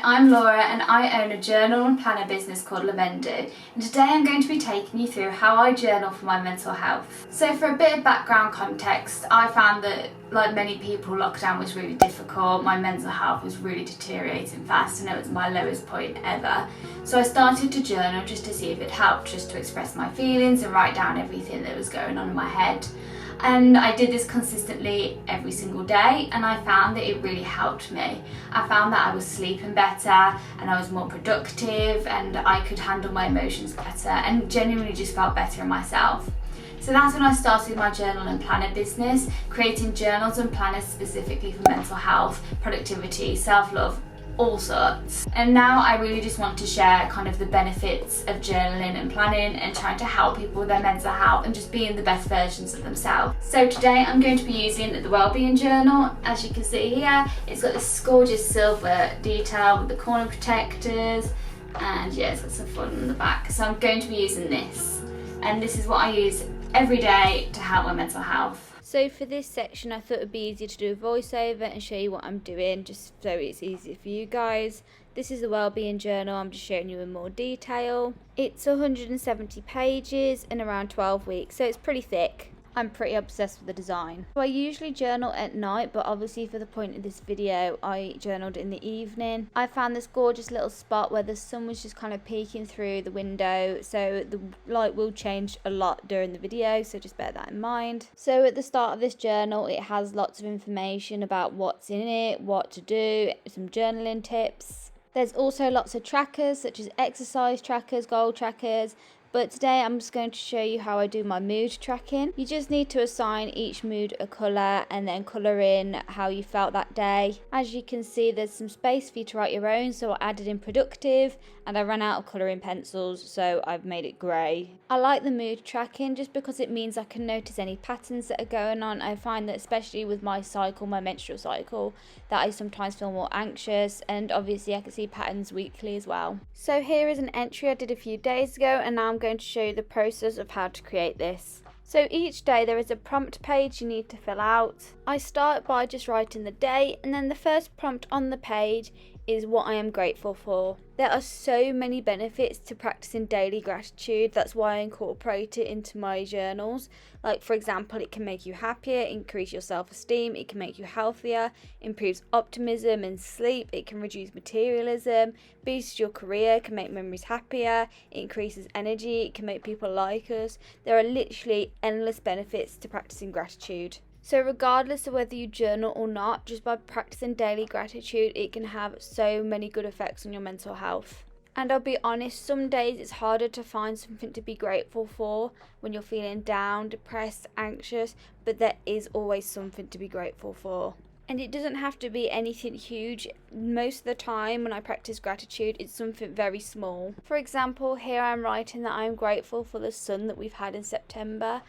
I'm Laura and I own a journal and planner business called Lovendu, and today I'm going to be taking you through how I journal for my mental health. So for a bit of background context, I found that, like many people, lockdown was really difficult. My mental health was really deteriorating fast and it was my lowest point ever. So I started to journal just to see if it helped, just to express my feelings and write down everything that was going on in my head. And I did this consistently every single day, and I found that it really helped me. I found that I was sleeping better and I was more productive and I could handle my emotions better and genuinely just felt better in myself. So that's when I started my journal and planner business, creating journals and planners specifically for mental health, productivity, self-love, all sorts. And now I really just want to share kind of the benefits of journaling and planning and trying to help people with their mental health and just being the best versions of themselves. So today I'm going to be using the Wellbeing Journal. As you can see here, it's got this gorgeous silver detail with the corner protectors, and yeah, it's got some fun on the back. So I'm going to be using this, and this is what I use every day to help my mental health. So for this section, I thought it would be easier to do a voiceover and show you what I'm doing, just so it's easier for you guys. This is the Wellbeing Journal. I'm just showing you in more detail. It's 170 pages and around 12 weeks, so it's pretty thick. I'm pretty obsessed with the design. So I usually journal at night, but obviously for the point of this video, I journaled in the evening. I found this gorgeous little spot where the sun was just kind of peeking through the window, so the light will change a lot during the video, so just bear that in mind. So at the start of this journal, it has lots of information about what's in it, what to do, some journaling tips. There's also lots of trackers, such as exercise trackers, goal trackers, but today I'm just going to show you how I do my mood tracking. You just need to assign each mood a colour and then colour in how you felt that day. As you can see, there's some space for you to write your own, so I added in productive, and I ran out of colouring pencils, so I've made it grey. I like the mood tracking just because it means I can notice any patterns that are going on. I find that especially with my cycle, my menstrual cycle, that I sometimes feel more anxious, and obviously I can see patterns weekly as well. So here is an entry I did a few days ago, and now I'm going to show you the process of how to create this. So each day there is a prompt page you need to fill out. I start by just writing the day, and then the first prompt on the page is what I am grateful for. There are so many benefits to practicing daily gratitude. That's why I incorporate it into my journals. Like, for example, it can make you happier, increase your self-esteem, it can make you healthier, improves optimism and sleep, it can reduce materialism, boosts your career, can make memories happier, it increases energy, it can make people like us. There are literally endless benefits to practicing gratitude. So regardless of whether you journal or not, just by practicing daily gratitude, it can have so many good effects on your mental health. And I'll be honest, some days it's harder to find something to be grateful for when you're feeling down, depressed, anxious, but there is always something to be grateful for. And it doesn't have to be anything huge. Most of the time when I practice gratitude, it's something very small. For example, here I'm writing that I'm grateful for the sun that we've had in September.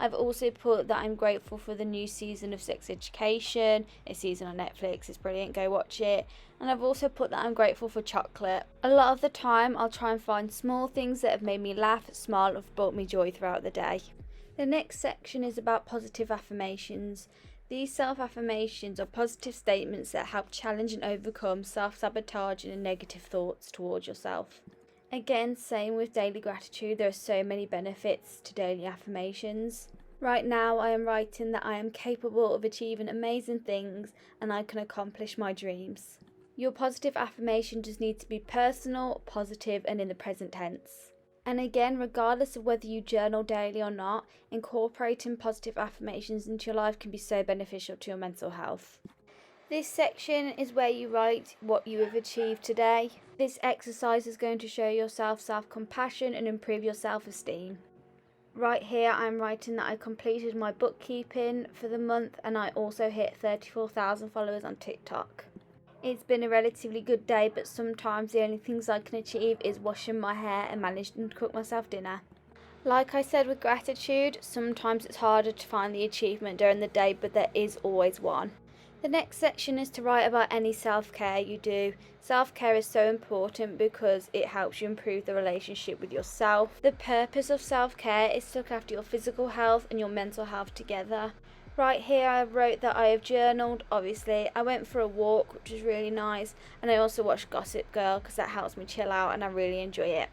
I've also put that I'm grateful for the new season of Sex Education. A season on Netflix, it's brilliant, go watch it. And I've also put that I'm grateful for chocolate. A lot of the time I'll try and find small things that have made me laugh, smile, or brought me joy throughout the day. The next section is about positive affirmations. These self-affirmations are positive statements that help challenge and overcome self-sabotage and negative thoughts towards yourself. Again, same with daily gratitude, there are so many benefits to daily affirmations. Right now I am writing that I am capable of achieving amazing things and I can accomplish my dreams. Your positive affirmation just needs to be personal, positive, and in the present tense. And again, regardless of whether you journal daily or not, incorporating positive affirmations into your life can be so beneficial to your mental health. This section is where you write what you have achieved today. This exercise is going to show yourself self-compassion and improve your self-esteem. Right here I'm writing that I completed my bookkeeping for the month, and I also hit 34,000 followers on TikTok. It's been a relatively good day, but sometimes the only things I can achieve is washing my hair and managing to cook myself dinner. Like I said with gratitude, sometimes it's harder to find the achievement during the day, but there is always one. The next section is to write about any self-care you do. Self-care is so important because it helps you improve the relationship with yourself. The purpose of self-care is to look after your physical health and your mental health together. Right here I wrote that I have journaled, obviously. I went for a walk, which was really nice, and I also watched Gossip Girl because that helps me chill out and I really enjoy it.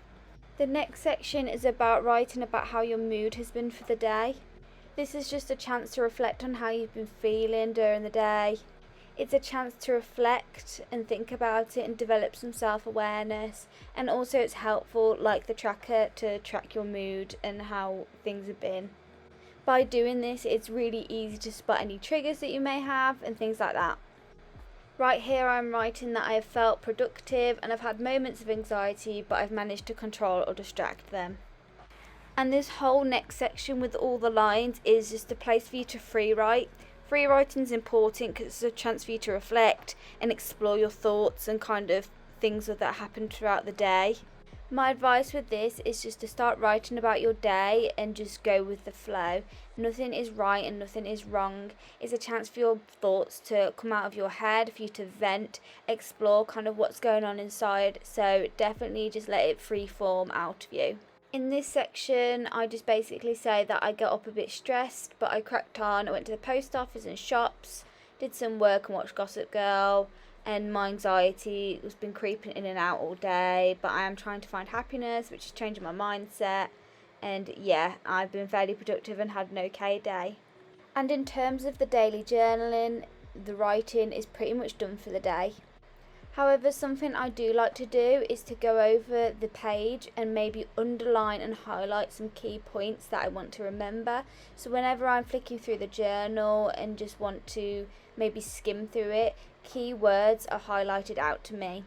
The next section is about writing about how your mood has been for the day. This is just a chance to reflect on how you've been feeling during the day. It's a chance to reflect and think about it and develop some self-awareness, and also it's helpful, like the tracker, to track your mood and how things have been. By doing this, it's really easy to spot any triggers that you may have and things like that. Right here I'm writing that I have felt productive and I've had moments of anxiety, but I've managed to control or distract them. And this whole next section with all the lines is just a place for you to free write. Free writing is important because it's a chance for you to reflect and explore your thoughts and kind of things that happen throughout the day. My advice with this is just to start writing about your day and just go with the flow. Nothing is right and nothing is wrong. It's a chance for your thoughts to come out of your head, for you to vent, explore kind of what's going on inside. So definitely just let it free form out of you. In this section, I just basically say that I got up a bit stressed, but I cracked on. I went to the post office and shops, did some work and watched Gossip Girl. And my anxiety has been creeping in and out all day, but I am trying to find happiness, which is changing my mindset. And yeah, I've been fairly productive and had an okay day. And in terms of the daily journaling, the writing is pretty much done for the day. However, something I do like to do is to go over the page and maybe underline and highlight some key points that I want to remember. So whenever I'm flicking through the journal and just want to maybe skim through it, key words are highlighted out to me.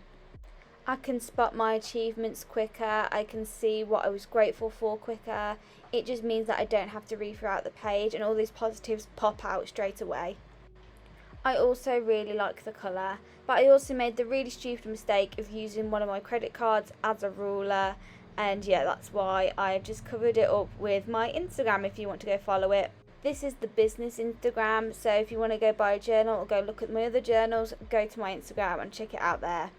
I can spot my achievements quicker, I can see what I was grateful for quicker. It just means that I don't have to read throughout the page and all these positives pop out straight away. I also really like the colour, but I also made the really stupid mistake of using one of my credit cards as a ruler, and yeah, that's why I've just covered it up with my Instagram if you want to go follow it. This is the business Instagram, so if you want to go buy a journal or go look at my other journals, go to my Instagram and check it out there.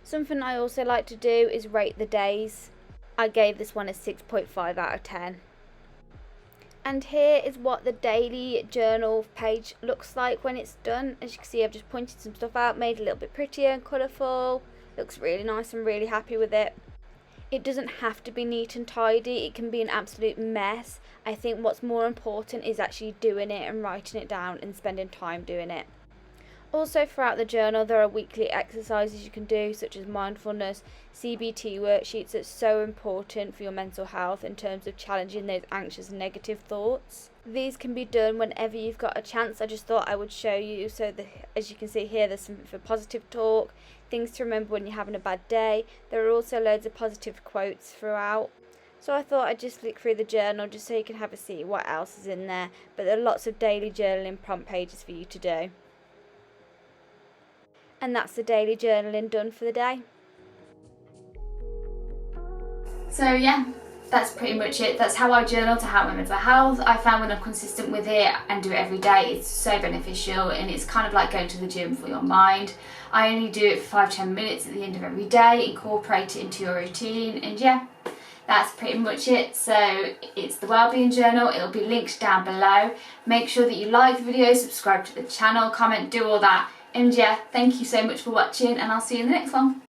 Something I also like to do is rate the days. I gave this one a 6.5 out of 10. And here is what the daily journal page looks like when it's done. As you can see, I've just pointed some stuff out, made it a little bit prettier and colourful. Looks really nice, I'm really happy with it. It doesn't have to be neat and tidy, it can be an absolute mess. I think what's more important is actually doing it and writing it down and spending time doing it. Also throughout the journal there are weekly exercises you can do, such as mindfulness, CBT worksheets that's so important for your mental health in terms of challenging those anxious and negative thoughts. These can be done whenever you've got a chance. I just thought I would show you, so as you can see here, there's something for positive talk, things to remember when you're having a bad day. There are also loads of positive quotes throughout. So I thought I'd just flick through the journal just so you can have a see what else is in there. But there are lots of daily journaling prompt pages for you to do. And that's the daily journaling done for the day. So yeah, that's pretty much it. That's how I journal to help my mental health. I found when I'm consistent with it and do it every day, it's so beneficial, and it's kind of like going to the gym for your mind. I only do it for 5-10 minutes at the end of every day, incorporate it into your routine, and yeah, that's pretty much it. So it's the Wellbeing Journal, it'll be linked down below. Make sure that you like the video, subscribe to the channel, comment, do all that. And yeah, thank you so much for watching, and I'll see you in the next one.